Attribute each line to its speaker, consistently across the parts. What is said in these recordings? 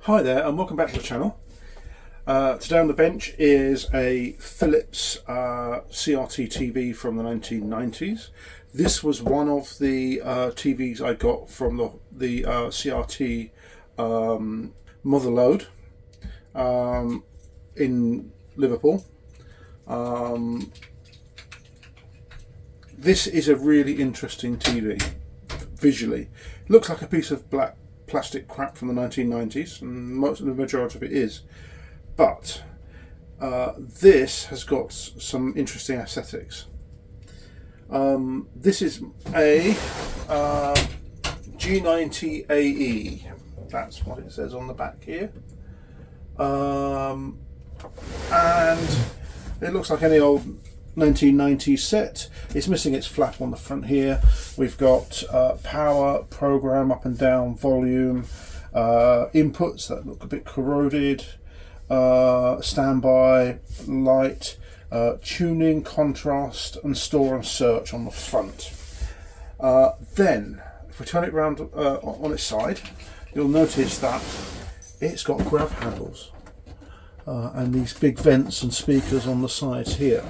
Speaker 1: Hi there and welcome back to the channel. Today on the bench is a Philips CRT TV from the 1990s. This was one of the TVs I got from the CRT motherlode in Liverpool. This is a really interesting TV visually. It looks like a piece of black plastic crap from the 1990s, and most of the majority of it is, but this has got some interesting aesthetics. This is a G90AE, that's what it says on the back here, and it looks like any old 1990s set. It's missing its flap on the front here. We've got power, program, up and down, volume, inputs that look a bit corroded, standby, light, tuning, contrast, and store and search on the front. Then, if we turn it around on its side, you'll notice that it's got grab handles and these big vents and speakers on the sides here,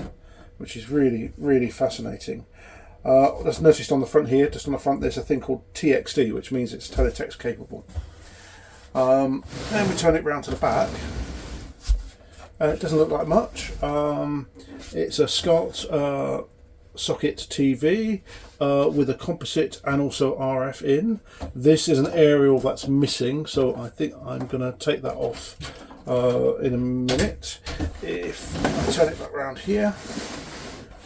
Speaker 1: which is really fascinating. That's noticed on the front here, just on the front there's a thing called TXD, which means it's teletext capable. Then we turn it round to the back, and it doesn't look like much. It's a Scott socket TV with a composite and also RF in. This is an aerial that's missing, so I think I'm going to take that off in a minute. If I turn it back round here,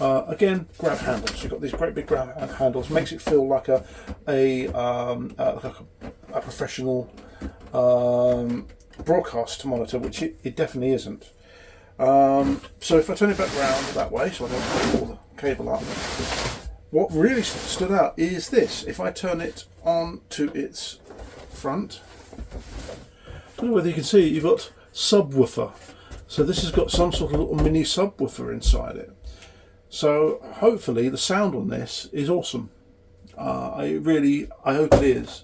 Speaker 1: again, grab handles. You've got these great big grab handles. Makes it feel like a professional broadcast monitor, which it definitely isn't. So if I turn it back round that way, so I don't pull the cable up, what really stood out is this. If I turn it on to its front, I don't know whether you can see, you've got subwoofer. So this has got some sort of little mini subwoofer inside it. So hopefully the sound on this is awesome. I hope it is.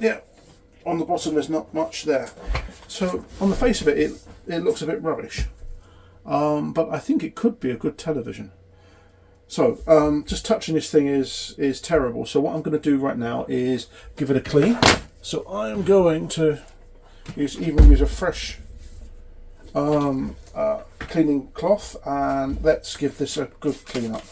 Speaker 1: Yeah, on the bottom there's not much there. So on the face of it, it looks a bit rubbish. But I think it could be a good television. So just touching this thing is terrible. So what I'm going to do right now is give it a clean. So I am going to use a fresh cleaning cloth, and let's give this a good clean up.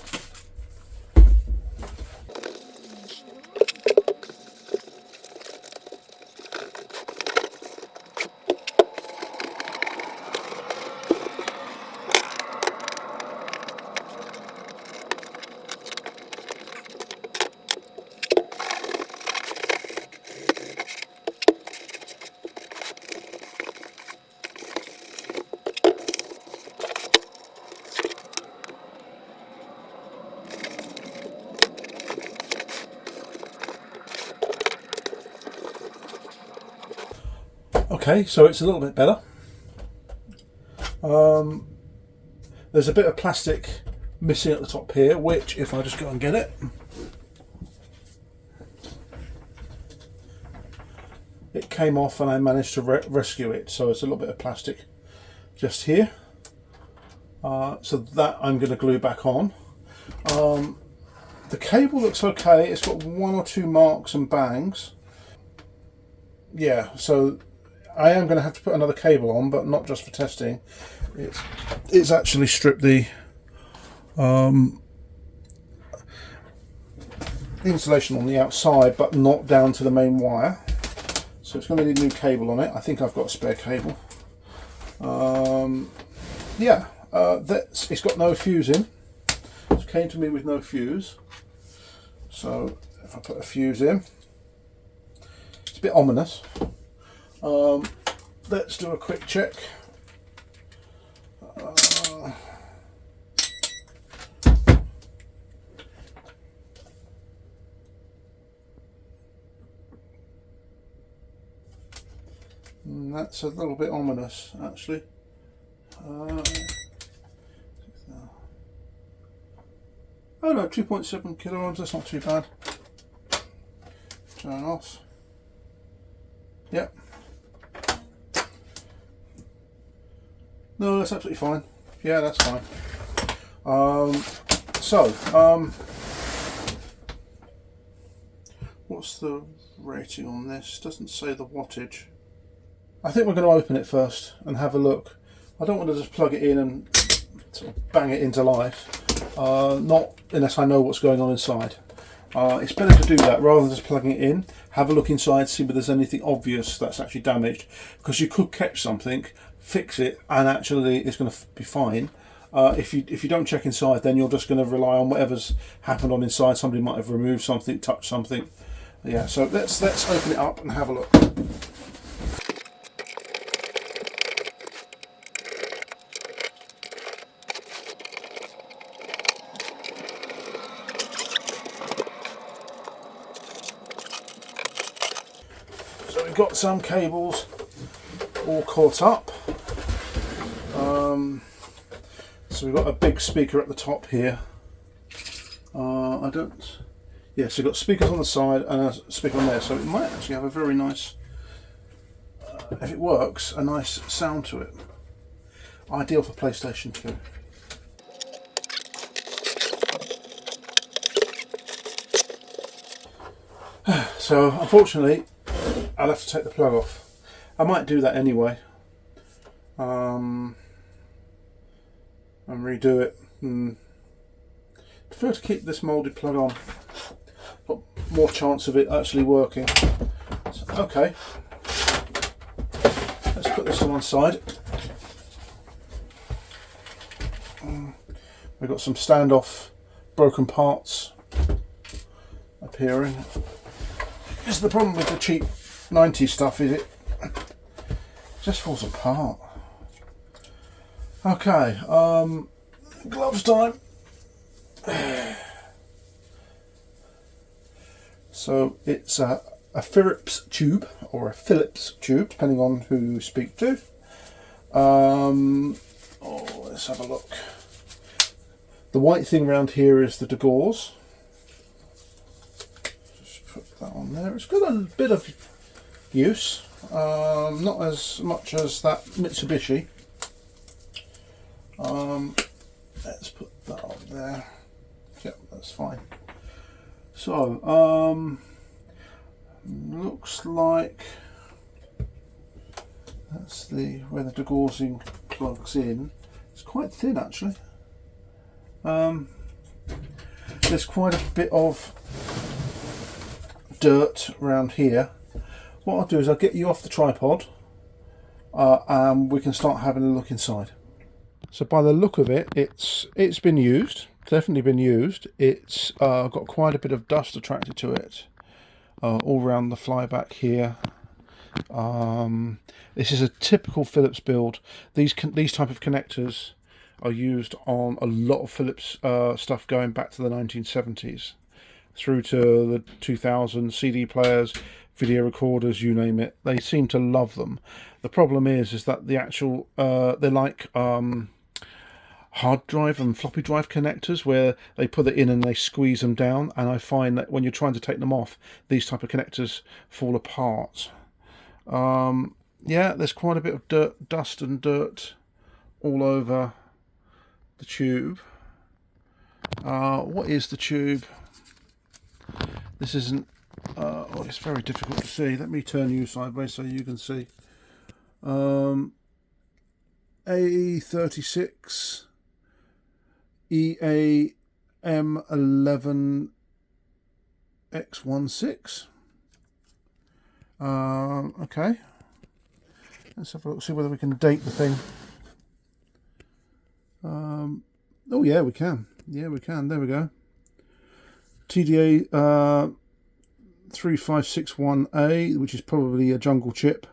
Speaker 1: Okay, so it's a little bit better. There's a bit of plastic missing at the top here, which, if I just go and get it, it came off and I managed to rescue it. So it's a little bit of plastic just here. So that I'm going to glue back on. The cable looks okay. It's got one or two marks and bangs. Yeah, so I am going to have to put another cable on, but not just for testing. It's actually stripped the insulation on the outside, but not down to the main wire. So it's going to need a new cable on it. I think I've got a spare cable. It's got no fuse in. It came to me with no fuse. So if I put a fuse in, it's a bit ominous. Let's do a quick check. That's a little bit ominous, actually. Oh no, 2.7 kiloohms, that's not too bad. Turn off. Yep. No, that's absolutely fine. Yeah, that's fine. What's the rating on this? Doesn't say the wattage. I think we're going to open it first and have a look. I don't want to just plug it in and sort of bang it into life. Not unless I know what's going on inside. It's better to do that rather than just plugging it in. Have a look inside, see if there's anything obvious that's actually damaged, because you could catch something, fix it, and actually it's going to be fine. If you don't check inside, then you're just going to rely on whatever's happened on inside. Somebody might have removed something, touched something. Yeah, so let's open it up and have a look. So we've got some cables all caught up. So we've got a big speaker at the top here. Yes, we've got speakers on the side and a speaker on there, so it might actually have a very nice, if it works, a nice sound to it. Ideal for PlayStation 2. So unfortunately, I'll have to take the plug off. I might do that anyway, and redo it. Prefer to keep this moulded plug on. Got more chance of it actually working. So, okay, let's put this on one side. We've got some standoff broken parts appearing. This is the problem with the cheap 90s stuff, is it just falls apart. Okay, gloves time. So it's a Phillips tube, or a Phillips tube, depending on who you speak to. Let's have a look. The white thing around here is the de gauze. Just put that on there. It's got a bit of use, not as much as that Mitsubishi. Let's put that on there. Yep, that's fine. So, looks like that's where the degaussing plugs in. It's quite thin actually. There's quite a bit of dirt around here. What I'll do is I'll get you off the tripod and we can start having a look inside. So by the look of it, it's been used, definitely been used. It's got quite a bit of dust attracted to it, all around the flyback here. This is a typical Philips build. These type of connectors are used on a lot of Philips stuff going back to the 1970s through to the 2000s, CD players, video recorders, you name it. They seem to love them. The problem is that the actual they're like hard drive and floppy drive connectors, where they put it in and they squeeze them down, and I find that when you're trying to take them off, these type of connectors fall apart. Yeah, there's quite a bit of dust and dirt all over the tube. What is the tube? This isn't it's very difficult to see. Let me turn you sideways so you can see. AE36 EAM11X16. Okay, let's have a look, see whether we can date the thing. Oh yeah, we can. Yeah, we can. There we go. TDA 3561A, which is probably a jungle chip,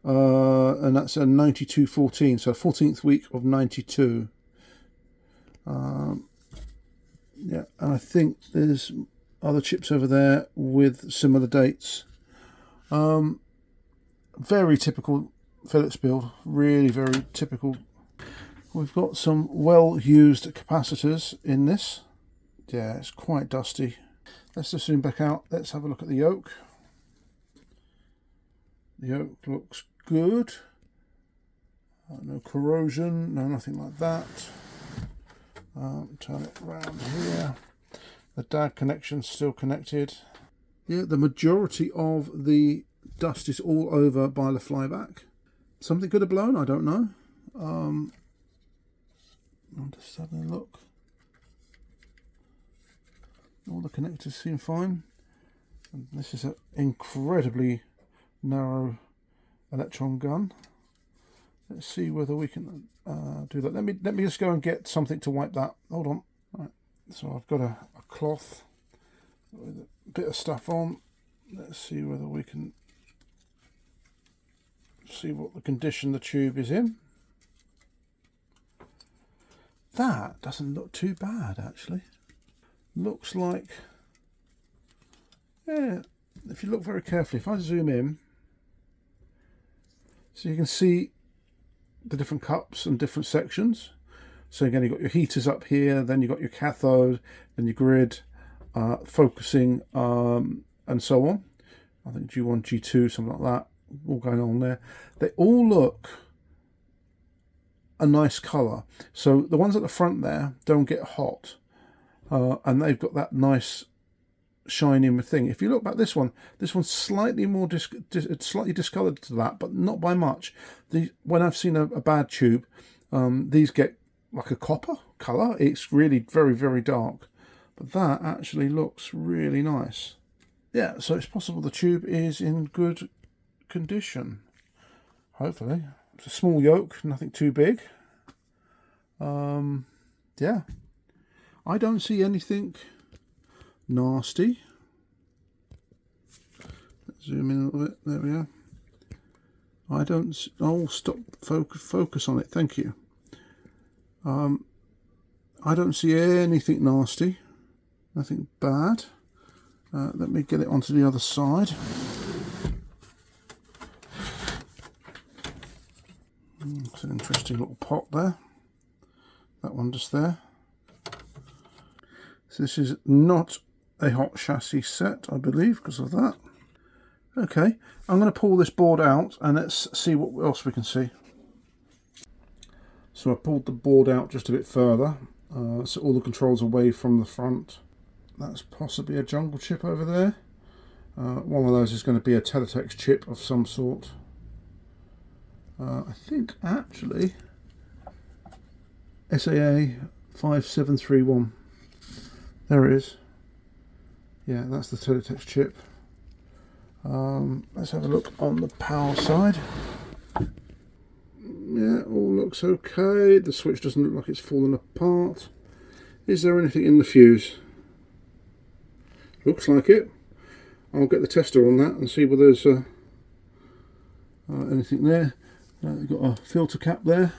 Speaker 1: and that's a 9214, so 14th week of 92. Yeah, and I think there's other chips over there with similar dates. Very typical Philips build, really very typical. We've got some well-used capacitors in this. Yeah, it's quite dusty. Let's just zoom back out. Let's have a look at the yoke. The yoke looks good. No corrosion, no nothing like that. Turn it around here. The DAG connection's still connected. Yeah, the majority of the dust is all over by the flyback. Something could have blown, I don't know. I'm just having a look. All the connectors seem fine. And this is an incredibly narrow electron gun. Let's see whether we can do that. Let me just go and get something to wipe that. Hold on. Right. So I've got a cloth with a bit of stuff on. Let's see whether we can see what the condition the tube is in. That doesn't look too bad, actually. Looks like, yeah, if you look very carefully, if I zoom in, so you can see the different cups and different sections. So again, you've got your heaters up here, then you've got your cathode, then your grid, focusing, and so on. I think G1, G2, something like that, all going on there. They all look a nice colour. So the ones at the front there don't get hot, and they've got that nice shining thing. If you look back, this one's slightly more slightly discoloured to that, but not by much. When I've seen a bad tube, these get like a copper colour. It's really very, very dark, but that actually looks really nice. Yeah, so it's possible the tube is in good condition, hopefully. It's a small yoke, nothing too big. Yeah, I don't see anything nasty. Let's zoom in a little bit. There we are. I don't. Oh, stop. Focus on it. Thank you. I don't see anything nasty. Nothing bad. Let me get it onto the other side. It's an interesting little pot there. That one just there. So this is not a hot chassis set, I believe, because of that. Okay, I'm going to pull this board out and let's see what else we can see. So I pulled the board out just a bit further, so all the controls away from the front. That's possibly a jungle chip over there. One of those is going to be a teletext chip of some sort. I think actually SAA 5731. There it is. Yeah, that's the teletext chip. Let's have a look on the power side. Yeah, all looks okay. The switch doesn't look like it's fallen apart. Is there anything in the fuse? Looks like it. I'll get the tester on that and see whether there's anything there. You've got a filter cap there.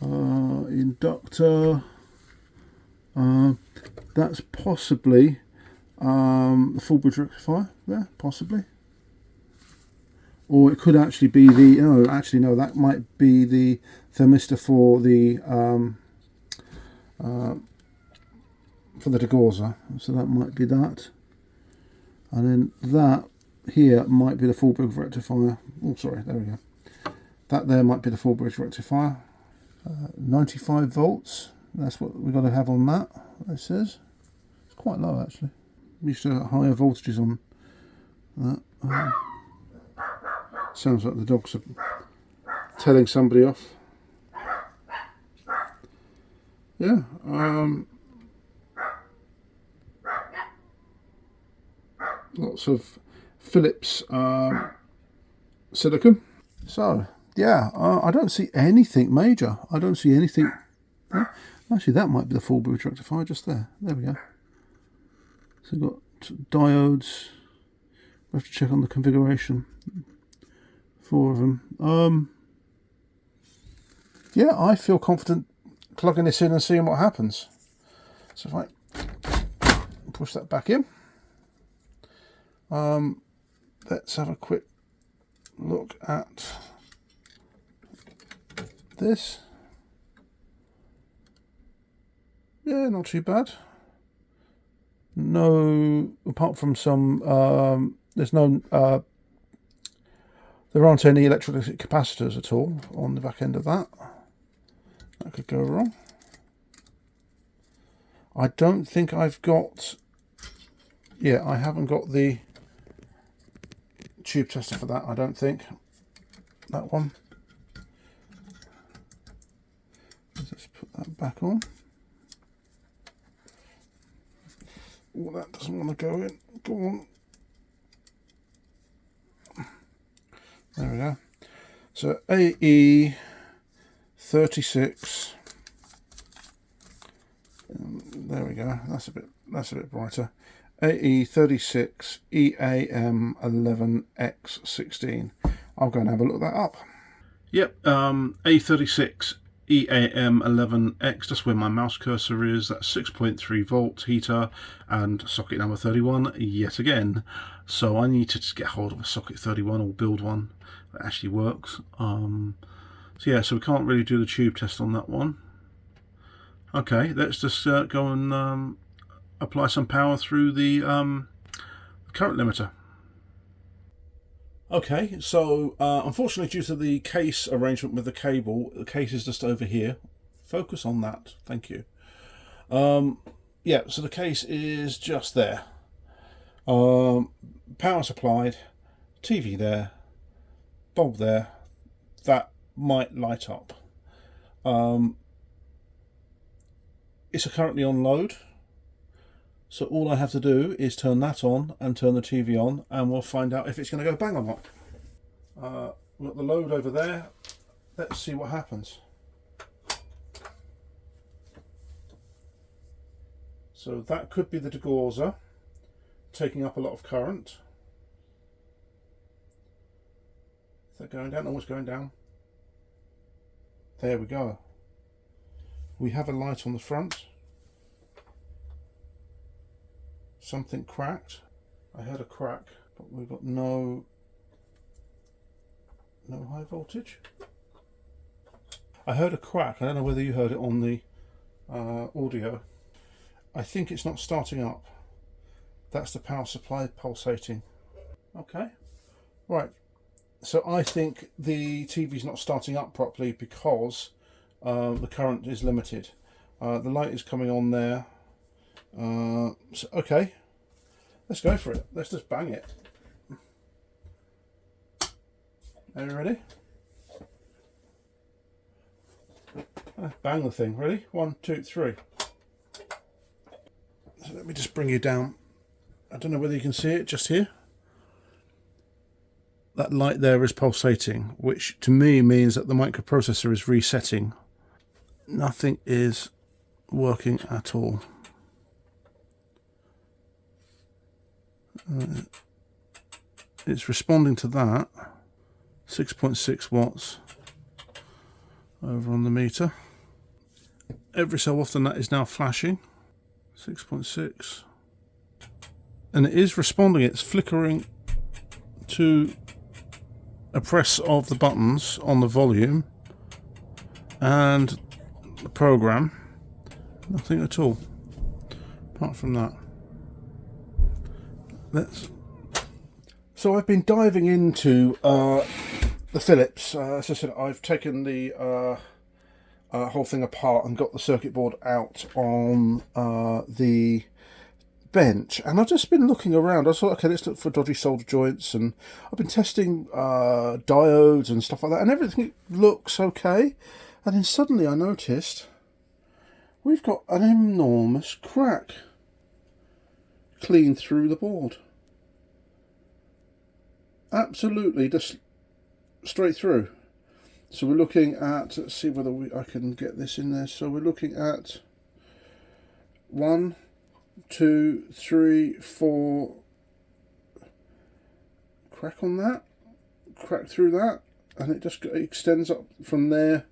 Speaker 1: Inductor. That's possibly the full bridge rectifier there, possibly. Or it could actually be the, no, actually no, that might be the thermistor for the degaussor. So that might be that. And then that here might be the full bridge rectifier. Oh, sorry, there we go. That there might be the full bridge rectifier. 95 volts. That's what we've got to have on that. It says it's quite low actually. I'm used to higher voltages on that. Sounds like the dogs are telling somebody off. Yeah. Lots of Phillips silicon. So yeah, I don't see anything major. I don't see anything. Actually, that might be the full bridge rectifier just there. There we go. So we've got diodes. We have to check on the configuration. 4 of them. Yeah, I feel confident plugging this in and seeing what happens. So if I push that back in, let's have a quick look at this. Yeah, not too bad. No, apart from some, there's no There aren't any electrolytic capacitors at all on the back end of that. That could go wrong. I don't think I've got... Yeah, I haven't got the tube tester for that, I don't think. That one. Let's put that back on. Oh, that doesn't want to go in. Go on. There we go. So AE36. There we go. That's a bit brighter. AE36 EAM11X16. I'll go and have a look that up. Yep, A36 EAM11X, that's where my mouse cursor is. That's 6.3 volt heater and socket number 31 yet again. So I need to just get hold of a socket 31 or build one that actually works. So yeah, so we can't really do the tube test on that one. Okay, let's just go and apply some power through the current limiter. Okay, so unfortunately, due to the case arrangement with the cable, the case is just over here. Focus on that, thank you. Yeah, so the case is just there. Power supplied, TV there, bulb there. That might light up. It's currently on load. So all I have to do is turn that on and turn the TV on, and we'll find out if it's going to go bang or not. We've got the load over there. Let's see what happens. So that could be the degauser taking up a lot of current. Is that going down? Oh, it's going down. There we go. We have a light on the front. Something cracked. I heard a crack, but we've got no high voltage. I heard a crack. I don't know whether you heard it on the audio. I think it's not starting up. That's the power supply pulsating. Okay, right. So I think the TV's not starting up properly because the current is limited. The light is coming on there. So, okay, let's go for it. Let's just bang it. Are you ready? Bang the thing. Ready? 1, 2, 3. So let me just bring you down. I don't know whether you can see it just here. That light there is pulsating, which to me means that the microprocessor is resetting. Nothing is working at all. It's responding to that. 6.6 watts over on the meter. Every so often that is now flashing. 6.6. And it is responding. It's flickering to a press of the buttons on the volume and the program. Nothing at all apart from that. So I've been diving into the Philips. As I said, I've taken the whole thing apart and got the circuit board out on the bench, and I've just been looking around. I thought, okay, let's look for dodgy solder joints, and I've been testing diodes and stuff like that, and everything looks okay. And then suddenly I noticed we've got an enormous crack clean through the board. Absolutely, just straight through. So we're looking at, let's see whether I can get this in there. So we're looking at 1, 2, 3, 4 crack on that, crack through that, and it just extends up from there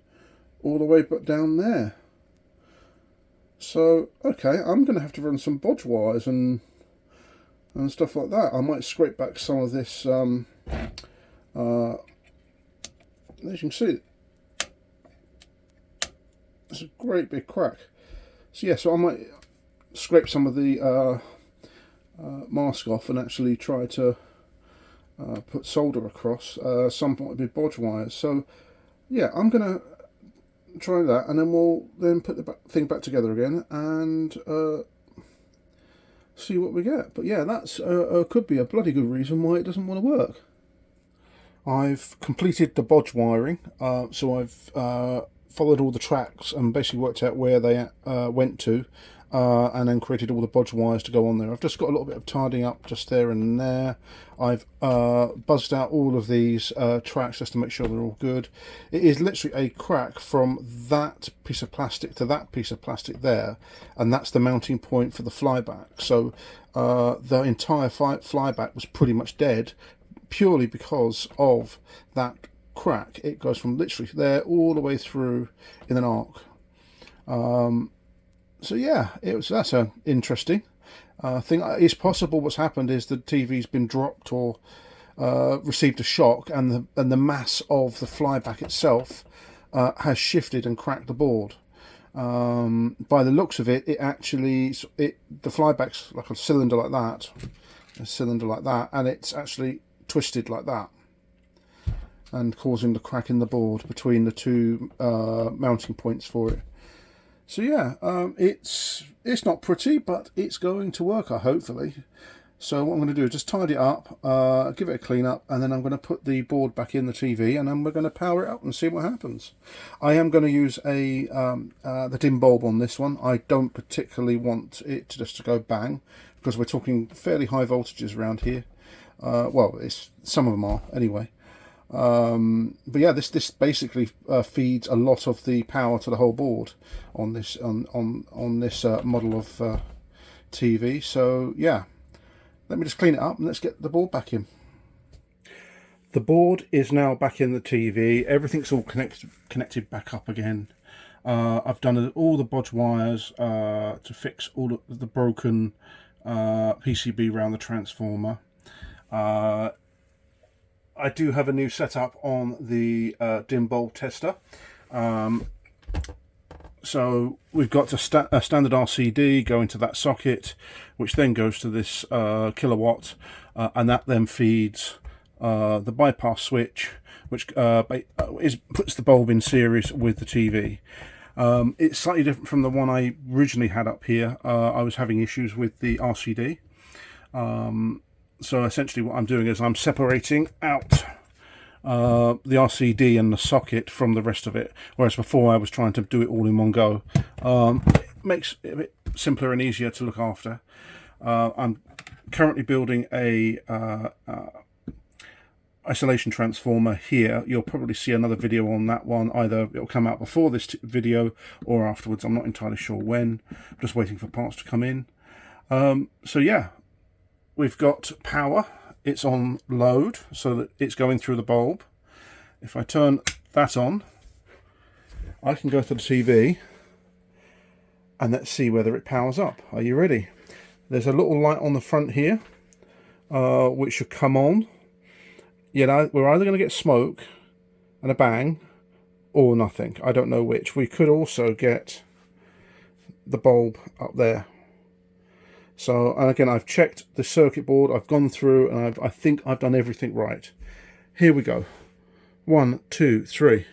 Speaker 1: all the way but down there. So okay, I'm going to have to run some bodge wires and stuff like that. I might scrape back some of this. As you can see, it's a great big crack. So yeah, so I might scrape some of the mask off and actually try to put solder across, some might be bodge wires. So yeah, I'm going to try that, and then we'll then put the thing back together again and see what we get. But yeah, that's could be a bloody good reason why it doesn't want to work. I've completed the bodge wiring, so I've followed all the tracks and basically worked out where they went to, and then created all the bodge wires to go on there. I've just got a little bit of tidying up just there and there. I've buzzed out all of these tracks just to make sure they're all good. It is literally a crack from that piece of plastic to that piece of plastic there, and that's the mounting point for the flyback. So the entire flyback was pretty much dead, purely because of that crack. It goes from literally there all the way through in an arc. So yeah, that's an interesting thing. It's possible what's happened is the TV's been dropped or received a shock, and the mass of the flyback itself has shifted and cracked the board. By the looks of it, the flyback's like a cylinder like that, and it's actually twisted like that and causing the crack in the board between the two mounting points for it. So yeah, it's not pretty, but it's going to work, hopefully. So what I'm going to do is just tidy it up, give it a clean up, and then I'm going to put the board back in the TV, and then we're going to power it up and see what happens. I am going to use the dim bulb on this one. I don't particularly want it just to go bang, because we're talking fairly high voltages around here. Well, some of them are anyway. But yeah, this basically feeds a lot of the power to the whole board on this this model of TV. So yeah, let me just clean it up and let's get the board back in. The board is now back in the TV. Everything's all connected back up again. I've done all the bodge wires to fix all of the broken PCB around the transformer. I do have a new setup on the dim bulb tester. So we've got a standard RCD going to that socket, which then goes to this kilowatt, and that then feeds the bypass switch, which puts the bulb in series with the TV. It's slightly different from the one I originally had up here. I was having issues with the RCD. So essentially what I'm doing is I'm separating out the RCD and the socket from the rest of it, whereas before I was trying to do it all in one go. It makes it a bit simpler and easier to look after. I'm currently building a isolation transformer here. You'll probably see another video on that one. Either it'll come out before this video or afterwards. I'm not entirely sure when. I'm just waiting for parts to come in. So yeah, we've got power. It's on load, so that it's going through the bulb. If I turn that on, I can go to the TV and let's see whether it powers up. Are you ready? There's a little light on the front here, which should come on. You know, we're either going to get smoke and a bang or nothing. I don't know which. We could also get the bulb up there. So, and again, I've checked the circuit board, I've gone through, and I think I've done everything right. Here we go. 1, 2, 3.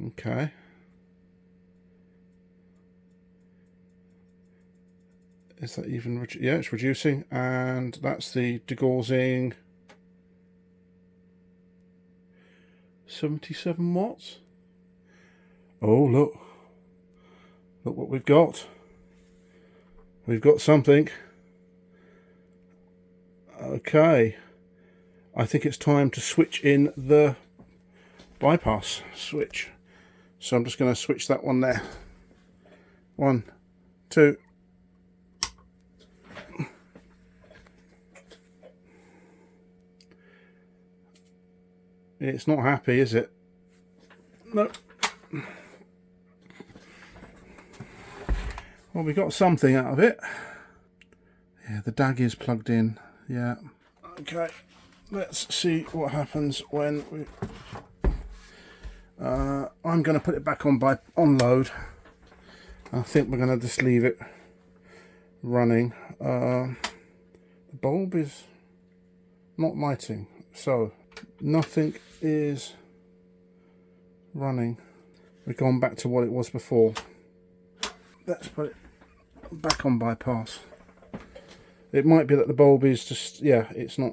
Speaker 1: Okay. Is that even... Yeah, it's reducing, and that's the degaussing. 77 watts. Oh, look. Look what we've got. We've got something. Okay. I think it's time to switch in the bypass switch. So I'm just going to switch that one there. 1, 2. It's not happy, is it? No. Well, we got something out of it. Yeah, the DAG is plugged in. Yeah. Okay. Let's see what happens when we... I'm going to put it back on load. I think we're going to just leave it running. The bulb is not lighting, so nothing is running. We've gone back to what it was before. Let's put it back on bypass. It might be that the bulb is just, yeah, it's not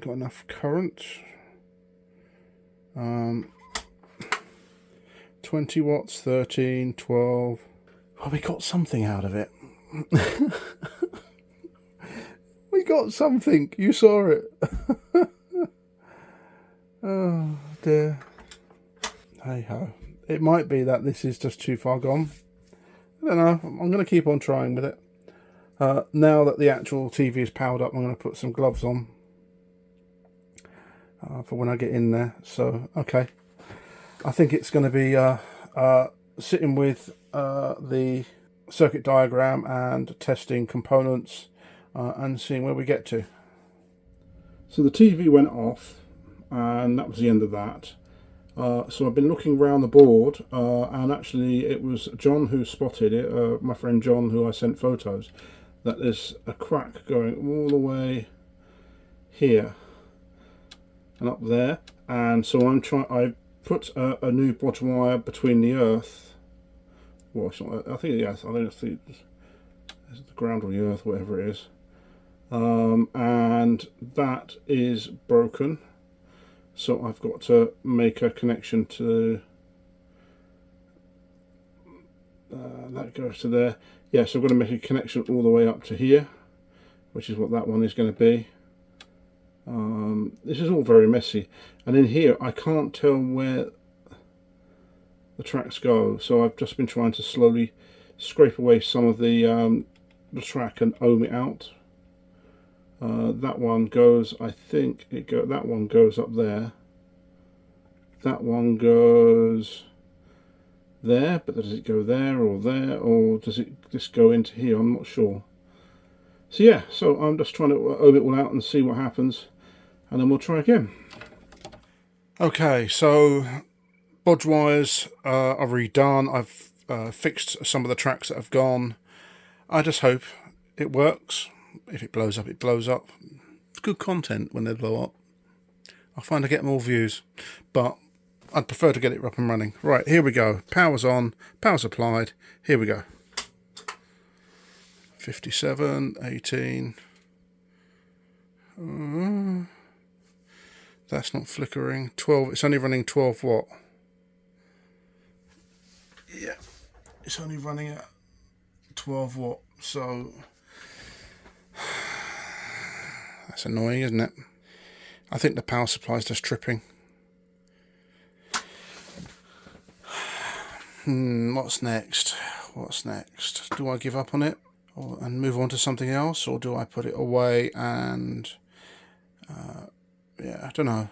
Speaker 1: got enough current. 20 watts, 13, 12. Oh, we got something out of it. We got something. You saw it. Oh dear. Hey ho. It might be that this is just too far gone. I don't know. I'm going to keep on trying with it. Now that the actual TV is powered up, I'm going to put some gloves on for when I get in there. So, okay. I think it's going to be sitting with the circuit diagram and testing components and seeing where we get to. So the TV went off, and that was the end of that. So I've been looking around the board, and actually it was John who spotted it, my friend John, who I sent photos, that there's a crack going all the way here and up there. And so I put a new bodge wire between the earth. Well, it's not, I think, yes, I don't think it's the ground or the earth, whatever it is. And that is broken. So I've got to make a connection to that goes to there. Yeah, so I've got to make a connection all the way up to here, which is what that one is going to be. This is all very messy, and in here I can't tell where the tracks go. So I've just been trying to slowly scrape away some of the track and ohm it out. That one goes, I think that one goes up there. That one goes there, but does it go there, or does it just go into here? I'm not sure. So yeah, so I'm just trying to ohm it all out and see what happens, and then we'll try again. Okay, so bodge wires are redone. I've fixed some of the tracks that have gone. I just hope it works. If it blows up, it blows up. It's good content when they blow up. I find I get more views, but I'd prefer to get it up and running. Right, here we go. Power's on, power's applied. Here we go. 57, 18. That's not flickering. 12, it's only running 12 watt. Yeah, it's only running at 12 watt, so that's annoying, isn't it? I think the power supply is just tripping. What's next? What's next? Do I give up on it and move on to something else, or do I put it away and yeah, I don't know.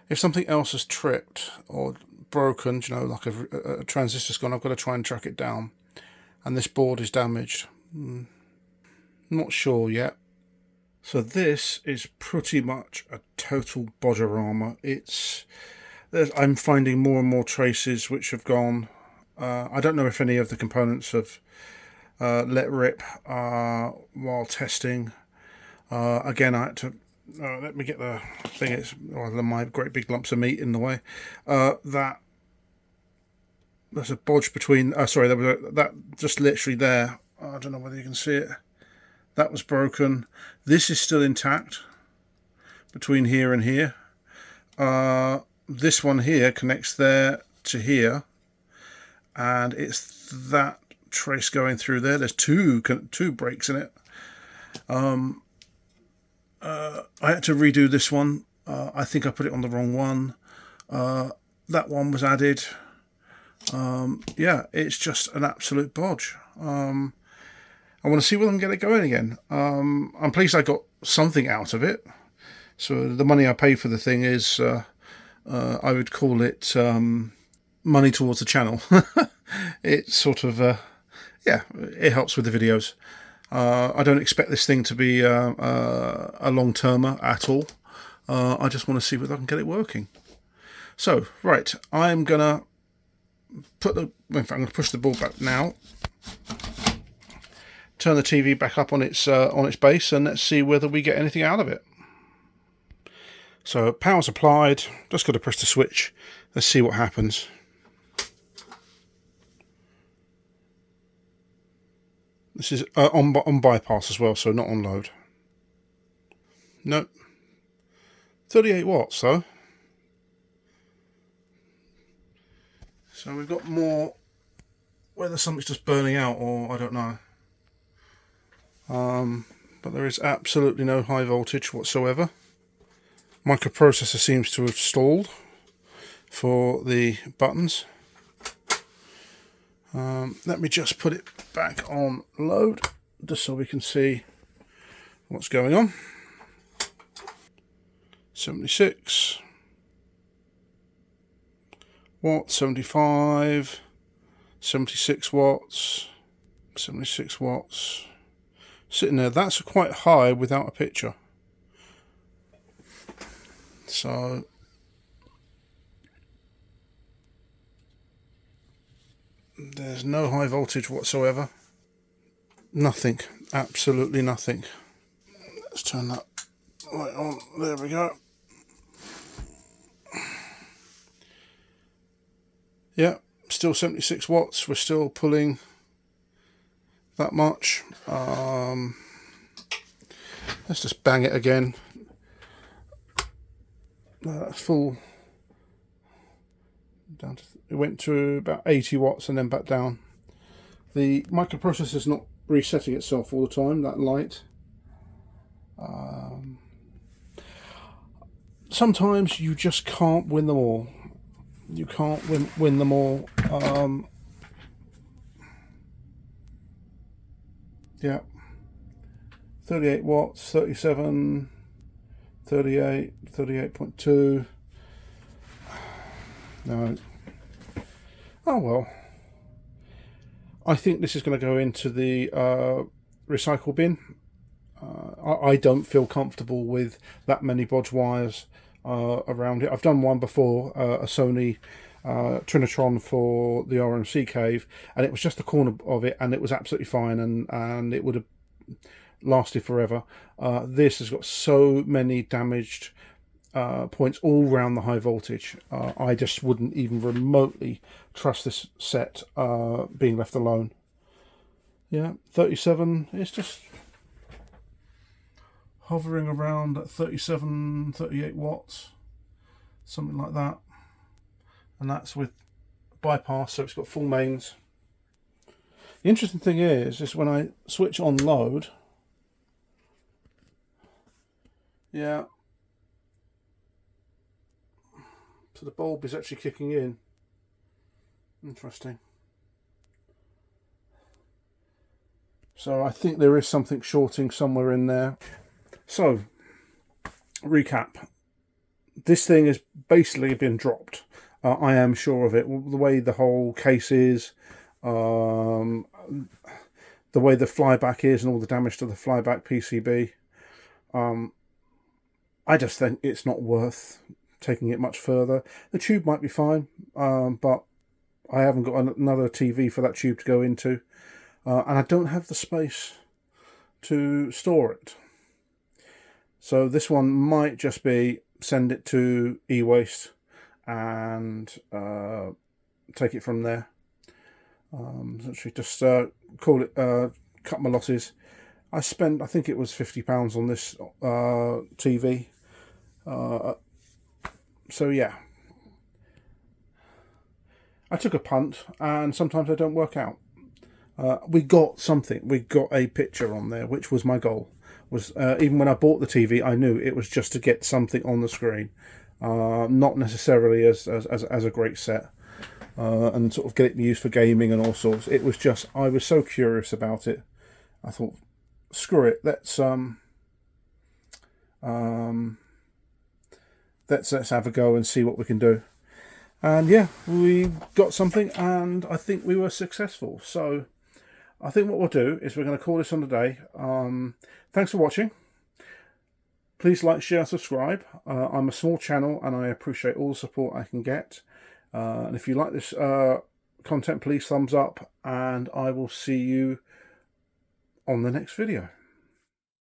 Speaker 1: If something else has tripped or broken, you know, like a transistor's gone, I've got to try and track it down, and this board is damaged. Not sure yet. So this is pretty much a total bodgerama. I'm finding more and more traces which have gone. I don't know if any of the components have let rip while testing. Again, I had to let me get the thing. It's my great big lumps of meat in the way. That there's a bodge between. Sorry, there was that just literally there. I don't know whether you can see it. That was broken. This is still intact between here and here. This one here connects there to here, and it's that trace going through there. There's two breaks in it. I had to redo this one. I think I put it on the wrong one. That one was added. Yeah, it's just an absolute bodge. I want to see whether I can get it going again. I'm pleased I got something out of it. So the money I paid for the thing is, I would call it money towards the channel. It's sort of, yeah, it helps with the videos. I don't expect this thing to be a long-termer at all. I just want to see whether I can get it working. So, right, I'm going to I'm going to push the board back now. turn the TV back up on its base, and let's see whether we get anything out of it. So power's applied, just got to press the switch. Let's see what happens. This is on bypass as well, so not on load. Nope. 38 watts though. So we've got more, whether something's just burning out or I don't know. But there is absolutely no high voltage whatsoever. Microprocessor seems to have stalled for the buttons. Let me just put it back on load, just so we can see what's going on. 76 watts, 75, 76 watts, 76 watts. Sitting there, that's quite high without a picture. So there's no high voltage whatsoever. Nothing, absolutely nothing. Let's turn that light on. There we go. Yeah, still 76 watts. We're still pulling that much. Let's just bang it again. That's full. Down to it went to about 80 watts and then back down. The microprocessor's not resetting itself all the time, that light. Sometimes you just can't win them all. You can't win them all. Yeah. 38 watts, 37, 38, 38.2. No. Oh well. I think this is going to go into the recycle bin. I don't feel comfortable with that many bodge wires around it. I've done one before, a Sony Trinitron for the RMC cave, and it was just the corner of it, and it was absolutely fine, and it would have lasted forever. This has got so many damaged points all around the high voltage. I just wouldn't even remotely trust this set being left alone. Yeah, 37, it's just hovering around at 37, 38 watts, something like that. And that's with bypass, so it's got full mains. The interesting thing is when I switch on load, yeah, so the bulb is actually kicking in. Interesting. So I think there is something shorting somewhere in there. So, recap. This thing has basically been dropped. I am sure of it. The way the whole case is, the way the flyback is and all the damage to the flyback PCB. I just think it's not worth taking it much further. The tube might be fine, but I haven't got another TV for that tube to go into. And I don't have the space to store it. So this one might just be send it to e-waste and take it from there. Actually just call it cut my losses. I spent, I think it was £50 on this TV. So yeah, I took a punt, and sometimes I don't work out. We got something. We got a picture on there, which was my goal. Was even when I bought the TV, I knew it was just to get something on the screen, not necessarily as a great set, and sort of get it used for gaming and all sorts. It was just, I was so curious about it. I thought, screw it, let's have a go and see what we can do. And yeah, we got something, and I think we were successful. So I think what we'll do is we're going to call this on the day. Thanks for watching. Please like, share, subscribe. I'm a small channel, and I appreciate all the support I can get. And if you like this content, please thumbs up, and I will see you on the next video.